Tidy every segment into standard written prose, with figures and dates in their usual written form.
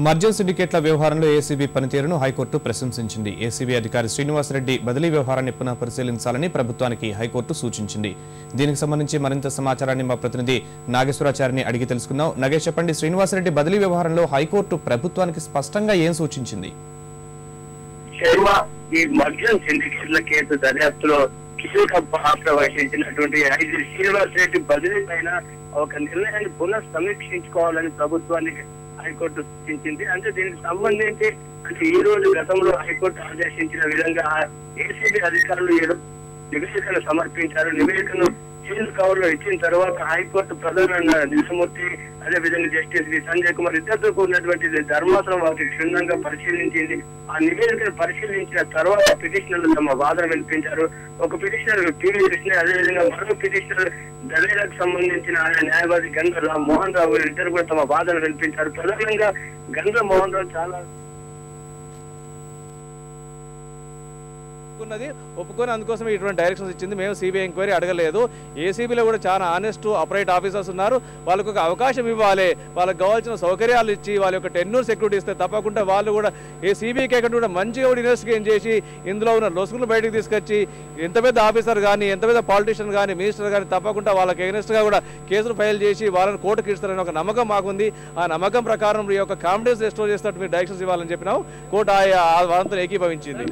మద్యం సిండికేట్ల వ్యవహారంలో ఏసీబీ పనితీరును హైకోర్టు ప్రశంసించింది. ఏసీబీ అధికారి శ్రీనివాసరెడ్డి బదిలీ వ్యవహారాన్ని పునః పరిశీలించాలని ప్రభుత్వానికి హైకోర్టు సూచించింది. దీనికి సంబంధించి మరింత సమాచారాన్ని మా ప్రతినిధి నాగేశ్వరాచారిని అడిగి తెలుసుకుందాం. నాగేష్, చెప్పండి, శ్రీనివాసరెడ్డి బదిలీ వ్యవహారంలో హైకోర్టు ప్రభుత్వానికి స్పష్టంగా ఏం సూచించింది? ఈ మద్యం సిండికేట్ల కేసు దర్యాప్తులో కీలక పాత్ర వహించినటువంటి శ్రీనివాసరెడ్డి బదిలీ పైన ఒక నిర్ణయాన్ని పునః సమీక్షించుకోవాలని ప్రభుత్వానికి హైకోర్టు సూచించింది. అంటే దీనికి సంబంధించి ఈ రోజు గతంలో హైకోర్టు ఆదేశించిన విధంగా ఏసీబీ అధికారులు నివేదికను సమర్పించారు. నివేదికను సీల్ కవర్ లో ఇచ్చిన తర్వాత హైకోర్టు ప్రధాన న్యాయమూర్తి అదేవిధంగా జస్టిస్ వి సంజయ్ కుమార్ ఇద్దరితో కూడినటువంటి ధర్మాసనం వాటిని క్షుణ్ణంగా పరిశీలించింది. ఆ నివేదికను పరిశీలించిన తర్వాత పిటిషనర్లు తమ వాదన వినిపించారు. ఒక పిటిషనర్ టీవీ కృష్ణ, అదేవిధంగా మరో పిటిషనర్ దళేలకు సంబంధించిన న్యాయవాది గంగ మోహన్ రావు ఇద్దరు కూడా తమ వాదన వినిపించారు. ప్రధానంగా గంగ మోహన్ రావు చాలా ఒప్పుకొని అందుకోసం ఇటువంటి డైరెక్షన్స్ ఇచ్చింది. మేము సిబిఐ ఎంక్వైరీ అడగలేదు. ఏసీబీలో కూడా చాలా ఆనెస్ట్ అపరైట్ ఆఫీసర్స్ ఉన్నారు. వాళ్ళకు ఒక అవకాశం ఇవ్వాలి, వాళ్ళకి కావాల్సిన సౌకర్యాలు ఇచ్చి వాళ్ళ యొక్క టెన్యూర్ సెక్యూరిటీ ఇస్తే తప్పకుండా వాళ్ళు కూడా ఏ సిబిఐకి అక్కడ కూడా మంచిగా కూడా ఇన్వెస్టిగేషన్ చేసి ఇందులో ఉన్న లొసుగులు బయటకు తీసుకొచ్చి ఎంత పెద్ద ఆఫీసర్ కానీ ఎంత పెద్ద పాలిటీషియన్ కానీ మినిస్టర్ కానీ తప్పకుండా వాళ్ళకి ఎగనెస్ట్గా కూడా కేసులు ఫైల్ చేసి వాళ్ళని కోర్టుకి ఇస్తారని ఒక నమ్మకం మాకుంది. ఆ నమ్మకం ప్రకారం ఈ యొక్క కాన్ఫిడెన్స్ రెస్టోర్ చేసినట్టు మీరు డైరెక్షన్స్ ఇవ్వాలని చెప్పినాం. కోర్టు ఆ వాదంతో ఏకీభవించింది.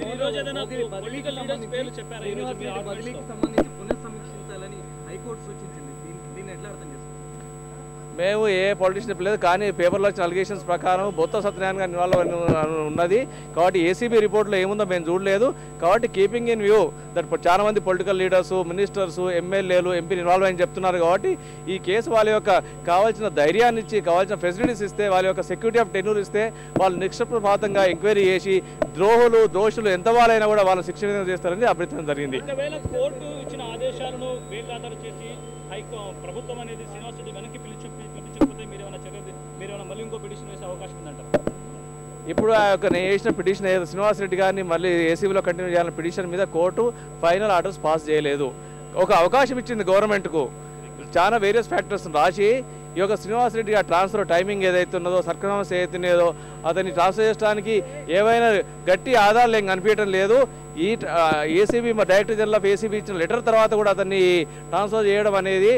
మేము ఏ పొలిటీషియన్ లేదు, కానీ పేపర్లో వచ్చిన అలిగేషన్స్ ప్రకారం బొత్స సత్యనారాయణ గారి ఇన్వాల్వ్ ఉన్నది కాబట్టి ఏసీబీ రిపోర్ట్లో ఏముందో మేము చూడలేదు. కాబట్టి కీపింగ్ ఇన్ వ్యూ దట్ చాలా మంది పొలిటికల్ లీడర్స్, మినిస్టర్స్, ఎమ్మెల్యేలు, ఎంపీలు ఇన్వాల్వ్ అని చెప్తున్నారు. కాబట్టి ఈ కేసు వాళ్ళ యొక్క కావాల్సిన ధైర్యాన్ని ఇచ్చి కావాల్సిన ఫెసిలిటీస్ ఇస్తే వాళ్ళ యొక్క సెక్యూరిటీ ఆఫ్ టెన్యూర్ ఇస్తే వాళ్ళు నిష్పక్షపాతంగా ఎంక్వైరీ చేసి దోషులు ఎంత వాళ్ళైనా కూడా వాళ్ళని శిక్ష చేస్తారని అభిప్రాయం జరిగింది. కోర్టు ఇచ్చిన ఆదేశాలను బేఖాతరు చేసి ప్రభుత్వం అనేది శ్రీనివాసరెడ్డి వెనక్కి పిలిపించకపోతే మీరేమైనా మళ్ళీ ఇంకో పిటిషన్ వేసే అవకాశం ఉందంటారు? ఇప్పుడు ఆ యొక్క నేను వేసిన పిటిషన్ శ్రీనివాసరెడ్డి గారిని మళ్ళీ ఏసీబీలో కంటిన్యూ చేయాలన్న పిటిషన్ మీద కోర్టు ఫైనల్ ఆర్డర్స్ పాస్ చేయలేదు. ఒక అవకాశం ఇచ్చింది గవర్నమెంట్కు. చాలా వేరియస్ ఫ్యాక్టర్స్ రాసి ఈ యొక్క శ్రీనివాసరెడ్డి గారి ట్రాన్స్ఫర్ టైమింగ్ ఏదైతే ఉన్నదో, సర్కమ్స్టాన్స్ ఏదైతే అతన్ని ట్రాన్స్ఫర్ చేయడానికి ఏవైనా గట్టి ఆధారాలు ఏం కనిపించడం లేదు. ఈ ACB director general of ACB ఇచ్చిన లెటర్ తర్వాత కూడా అతన్ని ట్రాన్స్ఫర్ చేయడం అనేది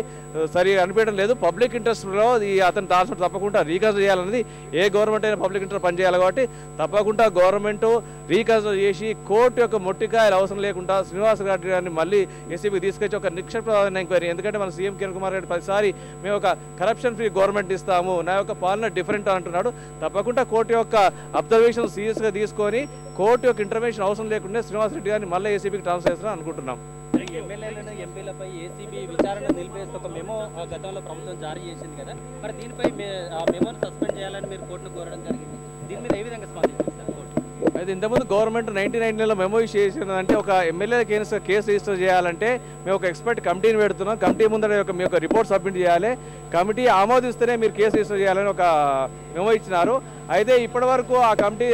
సరిగా అనిపించడం లేదు. పబ్లిక్ ఇంట్రెస్ట్లో అతని ట్రాన్స్ఫర్ తప్పకుండా రీకన్సిడర్ చేయాలన్నది ఏ గవర్నమెంట్ అయినా పబ్లిక్ ఇంట్రెస్ట్ పనిచేయాలి. కాబట్టి తప్పకుండా గవర్నమెంట్ రీకన్సిడర్ చేసి కోర్టు యొక్క మొట్టికాయలు అవసరం లేకుండా శ్రీనివాసరెడ్డి గారిని మళ్ళీ ఏసీబీ తీసుకొచ్చి ఒక నిక్షేపమైన ఎంక్వైరీ, ఎందుకంటే మన సీఎం కిరణ్ కుమార్ రెడ్డి ప్రతిసారి మేము ఒక కరప్షన్ ఫ్రీ గవర్నమెంట్ ఇస్తాము, నా యొక్క పాలన డిఫరెంట్ అంటున్నాడు. తప్పకుండా కోర్టు యొక్క అబ్జర్వేషన్ సీరియస్గా తీసుకొని కోర్టు యొక్క ఇంటర్వెన్షన్ అవసరం లేకుండా శ్రీనివాసరెడ్డి గారిని మళ్ళీ ఏసీబీకి ట్రాన్స్ఫర్ చేస్తారని అనుకుంటున్నాం. ఎమ్మెల్యేలను ఎంపీలపై ఏసీబీ విచారణ నిలిపేస్తే ఒక మెమో గతంలో ప్రభుత్వం జారీ చేసింది కదా, మరి దీనిపై మెమోను సస్పెండ్ చేయాలని మీరు కోర్టును కోరడం జరిగింది. దీని మీద ఏ విధంగా స్పందించారు కోర్టు? అయితే ఇంతకుముందు గవర్నమెంట్ 1999లో మెమో ఇష్యూ చేసిందంటే ఒక ఎమ్మెల్యే కేసు రిజిస్టర్ చేయాలంటే మేము ఒక ఎక్స్పర్ట్ కమిటీని పెడుతున్నాం. కమిటీ ముందర మీ యొక్క రిపోర్ట్ సబ్మిట్ చేయాలి, కమిటీ ఆమోదిస్తేనే మీరు కేసు రిజిస్టర్ చేయాలని ఒక మెమో ఇచ్చినారు. అయితే ఇప్పటివరకు ఆ కమిటీ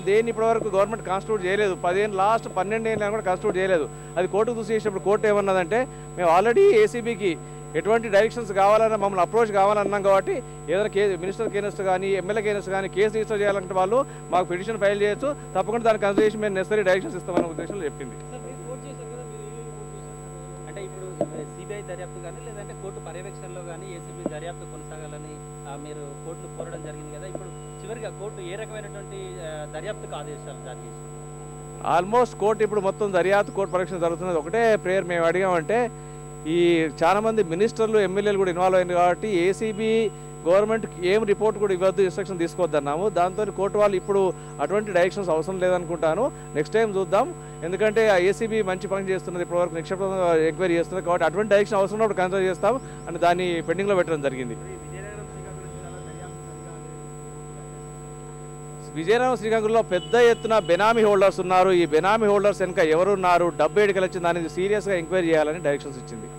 దేన్ని ఇప్పటివరకు గవర్నమెంట్ కాన్స్టిట్యూట్ చేయలేదు. లాస్ట్ 12 ఏళ్ళైనా కూడా కాన్స్టిట్యూట్ చేయలేదు. అది కోర్టుకు చూసి చేసినప్పుడు కోర్టు ఏమన్నదంటే మేము ఆల్రెడీ ఏసీబీకి ఎటువంటి డైరెక్షన్స్ కావాలన్నా మమ్మల్ని అప్రోచ్ కావాలన్నాం కాబట్టి ఏదైనా మినిస్టర్ కేనెస్ట్ కానీ ఎమ్మెల్యే కేనెస్ట్ కానీ కేసు రిజిస్టర్ చేయాలంటే వాళ్ళు మాకు పిటిషన్ ఫైల్ చేయొచ్చు, తప్పకుండా దాన్ని కన్సిడర్ చేసి మేము నెసరీ డైరెక్షన్స్ ఇస్తామనే ఉద్దేశంలో చెప్పింది. అంటే ఇప్పుడు సిబిఐ దర్యాప్తు కానీ లేదంటే కోర్టు పర్యవేక్షణలో కానీ ఏసీబీ దర్యాప్తు కొనసాగాలని మీరు కోర్టును కోరడం జరిగింది కదా, ఇప్పుడు చివరిగా కోర్టు ఏ రకమైనటువంటి దర్యాప్తుకు ఆదేశాలు జారీ చేసింది? ఆల్మోస్ట్ కోర్టు ఇప్పుడు మొత్తం దర్యాప్తు కోర్టు పరీక్ష జరుగుతున్నది. ఒకటే ప్రేయర్ మేము అడిగామంటే ఈ చాలామంది మినిస్టర్లు ఎమ్మెల్యేలు కూడా ఇన్వాల్వ్ అయింది కాబట్టి ఏసీబీ గవర్నమెంట్కి ఏం రిపోర్ట్ కూడా ఇవ్వద్దు, ఇన్స్ట్రక్షన్ తీసుకోవద్దన్నాము. దాంతో కోర్టు వాళ్ళు ఇప్పుడు అటువంటి డైరెక్షన్స్ అవసరం లేదనుకుంటాను. నెక్స్ట్ టైం చూద్దాం, ఎందుకంటే ఏసీబీ మంచి పని చేస్తున్నది, ఇప్పటివరకు నిక్షేపంగా ఎంక్వైరీ చేస్తున్నది కాబట్టి అటువంటి డైరెక్షన్ అవసరం ఉన్నప్పుడు కన్సిడర్ చేస్తాం అని దాన్ని పెండింగ్లో పెట్టడం జరిగింది. విజయనగరం శ్రీకాకుళంలో పెద్ద ఎత్తున బెనామీ హోల్డర్స్ ఉన్నారు. ఈ బెనామీ హోల్డర్స్ వెనుక ఎవరున్నారు, డబ్బు ఎడికలు వచ్చింది దానికి సీరియస్గా ఎంక్వైరీ చేయాలని డైరెక్షన్స్ ఇచ్చింది.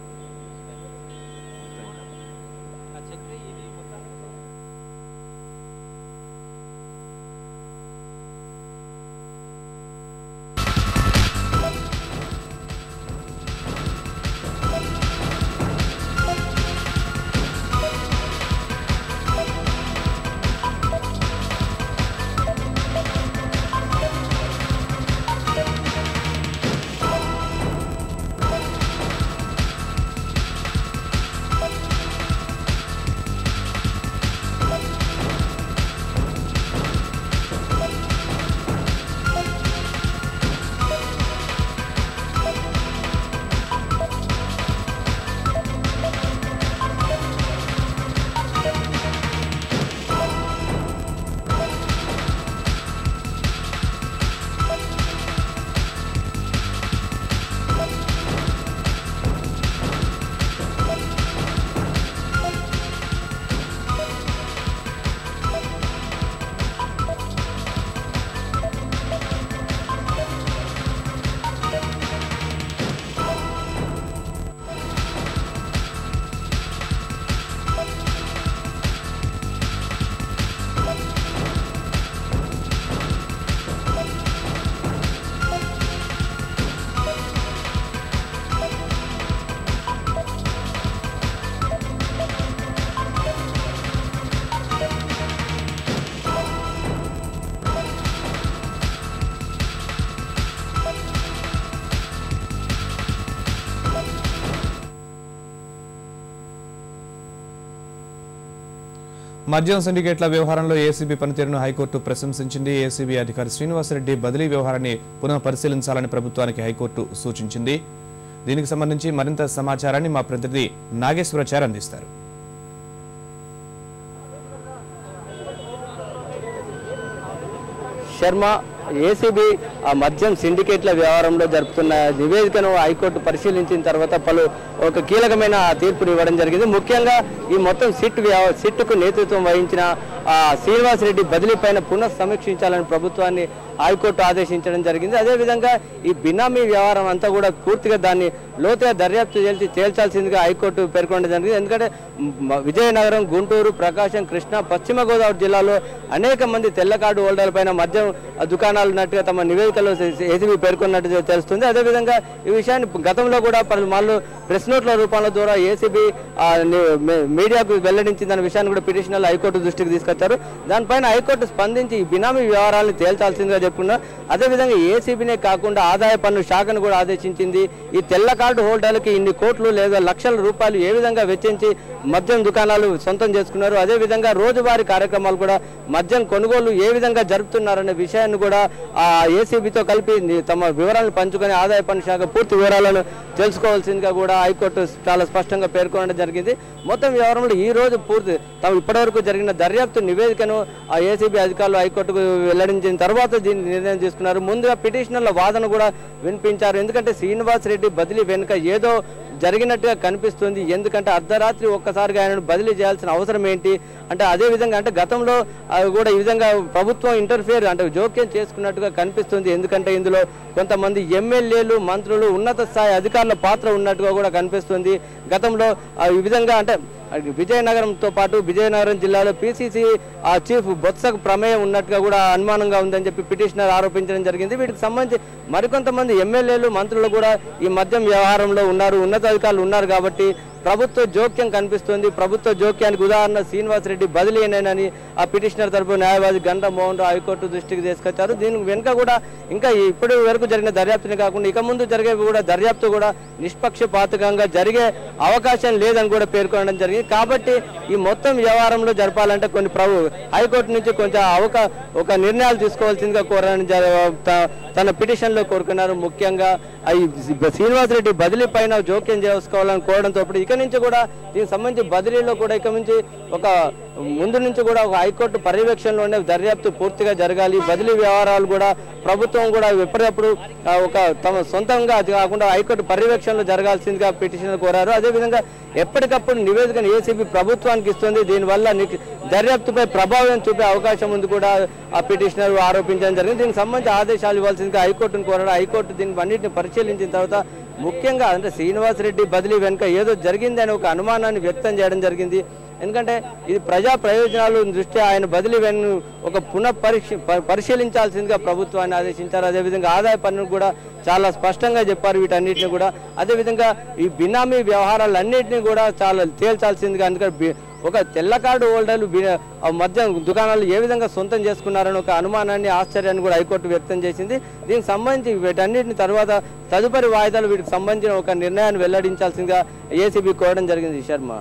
మద్యం సిండికేట్ల వ్యవహారంలో ఏసీబీ పనితీరును హైకోర్టు ప్రశంసించింది. ఏసీబీ అధికారి శ్రీనివాసరెడ్డి బదిలీ వ్యవహారాన్ని పునః పరిశీలించాలని ప్రభుత్వానికి హైకోర్టు సూచించింది. దీనికి సంబంధించి మరింత సమాచారాన్ని మా ప్రతినిధి నాగేశ్వరాచారి అందిస్తారు. శర్మ, ఏసీబీ మద్యం సిండికేట్ల వ్యవహారంలో జరుపుతున్న నివేదికను హైకోర్టు పరిశీలించిన తర్వాత ఒక కీలకమైన తీర్పును ఇవ్వడం జరిగింది. ముఖ్యంగా ఈ మొత్తం సిట్కు నేతృత్వం వహించిన శ్రీనివాసరెడ్డి బదిలీ పైన పునః సమీక్షించాలని ప్రభుత్వాన్ని హైకోర్టు ఆదేశించడం జరిగింది. అదేవిధంగా ఈ బినామీ వ్యవహారం అంతా కూడా పూర్తిగా దాన్ని లోతుగా దర్యాప్తు తేల్చాల్సిందిగా హైకోర్టు పేర్కొనడం జరిగింది. ఎందుకంటే విజయనగరం, గుంటూరు, ప్రకాశం, కృష్ణా, పశ్చిమ గోదావరి జిల్లాలో అనేక మంది తెల్ల కార్డు హోల్డర్లపైన మద్యం దుకాణాలు ఉన్నట్టుగా తమ నివేదికలో ఏసీబీ పేర్కొన్నట్టు తెలుస్తుంది. అదేవిధంగా ఈ విషయాన్ని గతంలో కూడా పలుమార్లు ప్రెస్ నోట్ల రూపంలో ద్వారా ఏసీబీ మీడియాకు వెల్లడించిందన్న విషయాన్ని కూడా పిటిషనర్లు హైకోర్టు దృష్టికి తీసుకొచ్చారు. దానిపైన హైకోర్టు స్పందించి ఈ బినామీ వ్యవహారాలను తేల్చాల్సిందిగా చెప్పుకున్నారు. అదేవిధంగా ఏసీబీనే కాకుండా ఆదాయ పన్ను శాఖను కూడా ఆదేశించింది. ఈ తెల్ల కార్డు హోల్డర్లకి ఇన్ని కోట్లు లేదా లక్షల రూపాయలు ఏ విధంగా వెచ్చించి మద్యం దుకాణాలు సొంతం చేసుకున్నారు, అదేవిధంగా రోజువారీ కార్యక్రమాలు కూడా మద్యం కొనుగోలు ఏ విధంగా జరుపుతున్నారనే విషయాన్ని కూడా ఏసీబీతో కలిపి తమ వివరాలను పంచుకొని ఆదాయ పన్ను శాఖ పూర్తి వివరాలను తెలుసుకోవాల్సిందిగా కూడా హైకోర్టు చాలా స్పష్టంగా పేర్కొనడం జరిగింది. మొత్తం వ్యవహారంలో ఈ రోజు ఇప్పటివరకు జరిగిన దర్యాప్తు నివేదికను ఏసీబీ అధికారులు హైకోర్టుకు వెల్లడించిన తర్వాత దీన్ని నిర్ణయం తీసుకున్నారు. ముందుగా పిటిషనర్ల వాదన కూడా వినిపించారు. ఎందుకంటే శ్రీనివాసరెడ్డి బదిలీ వెనుక ఏదో జరిగినట్టుగా కనిపిస్తుంది. ఎందుకంటే అర్ధరాత్రి ఒక్కసారిగా ఆయనను బదిలీ చేయాల్సిన అవసరం ఏంటి అంటే, అదేవిధంగా అంటే గతంలో కూడా ఈ విధంగా ప్రభుత్వం ఇంటర్ఫియర్ అంటే జోక్యం చేసుకున్నట్టుగా కనిపిస్తుంది. ఎందుకంటే ఇందులో కొంతమంది ఎమ్మెల్యేలు, మంత్రులు, ఉన్నత స్థాయి అధికారుల పాత్ర ఉన్నట్టుగా కూడా కనిపిస్తుంది. గతంలో ఈ విధంగా అంటే విజయనగరంతో పాటు విజయనగరం జిల్లాలో పీసీసీ చీఫ్ బొత్సకు ప్రమేయం ఉన్నట్టుగా కూడా అనుమానంగా ఉందని చెప్పి పిటిషనర్ ఆరోపించడం జరిగింది. వీటికి సంబంధించి మరికొంతమంది ఎమ్మెల్యేలు, మంత్రులు కూడా ఈ మద్యం వ్యవహారంలో ఉన్నారు, ఉన్నతాధికారులు ఉన్నారు. కాబట్టి ప్రభుత్వ జోక్యం కనిపిస్తుంది. ప్రభుత్వ జోక్యానికి ఉదాహరణ శ్రీనివాసరెడ్డి బదిలీనేనని ఆ పిటిషనర్ తరపు న్యాయవాది గంట మోహన్ రావు హైకోర్టు దృష్టికి తీసుకొచ్చారు. దీని వెనుక కూడా ఇంకా ఇప్పటి వరకు జరిగిన దర్యాప్తునే కాకుండా ఇక ముందు జరిగే కూడా దర్యాప్తు కూడా నిష్పక్షపాతకంగా జరిగే అవకాశం లేదని కూడా పేర్కొనడం జరిగింది. కాబట్టి ఈ మొత్తం వ్యవహారంలో జరపాలంటే కొన్ని హైకోర్టు నుంచి కొంచెం ఒక నిర్ణయాలు తీసుకోవాల్సిందిగా కోరని తన పిటిషన్లో కోరుకున్నారు. ముఖ్యంగా శ్రీనివాసరెడ్డి బదిలీ పైన జోక్యం చేసుకోవాలని కోరడంతో ఇక నుంచి కూడా దీనికి సంబంధించి బదిలీలో కూడా ఇక నుంచి ముందు నుంచి కూడా ఒక హైకోర్టు పర్యవేక్షణలోనే దర్యాప్తు పూర్తిగా జరగాలి. బదిలీ వ్యవహారాలు కూడా ప్రభుత్వం కూడా ఎప్పటికప్పుడు తమ సొంతంగా అది కాకుండా హైకోర్టు పర్యవేక్షణలో జరగాల్సిందిగా పిటిషనర్ కోరారు. అదేవిధంగా ఎప్పటికప్పుడు నివేదికను ఏసీబీ ప్రభుత్వానికి ఇస్తుంది. దీనివల్ల దర్యాప్తుపై ప్రభావం చూపే అవకాశం ఉంది కూడా ఆ పిటిషనర్ ఆరోపించడం జరిగింది. దీనికి సంబంధించి ఆదేశాలు ఇవ్వాల్సిందిగా హైకోర్టును కోరారు. హైకోర్టు దీన్ని అన్నింటిని పరిశీలించిన తర్వాత ముఖ్యంగా అంటే శ్రీనివాసరెడ్డి బదిలీ వెనుక ఏదో జరిగిందని ఒక అనుమానాన్ని వ్యక్తం చేయడం జరిగింది. ఎందుకంటే ఇది ప్రజా ప్రయోజనాలు దృష్ట్యా ఆయన బదిలీ వెన్ను ఒక పరిశీలించాల్సిందిగా ప్రభుత్వాన్ని ఆదేశించారు. అదేవిధంగా ఆదాయ పన్ను కూడా చాలా స్పష్టంగా చెప్పారు వీటన్నిటిని కూడా. అదేవిధంగా ఈ బినామీ వ్యవహారాలన్నింటినీ కూడా చాలా తేల్చాల్సిందిగా, ఎందుకంటే ఒక తెల్ల కార్డు హోల్డర్లు మద్యం దుకాణాలు ఏ విధంగా సొంతం చేసుకున్నారని ఒక అనుమానాన్ని, ఆశ్చర్యాన్ని కూడా హైకోర్టు వ్యక్తం చేసింది. దీనికి సంబంధించి వీటన్నిటిని తర్వాత తదుపరి వాయిదాలు వీటికి సంబంధించిన ఒక నిర్ణయాన్ని వెల్లడించాల్సిందిగా ఏసీబీ కోరడం జరిగింది. శర్మ.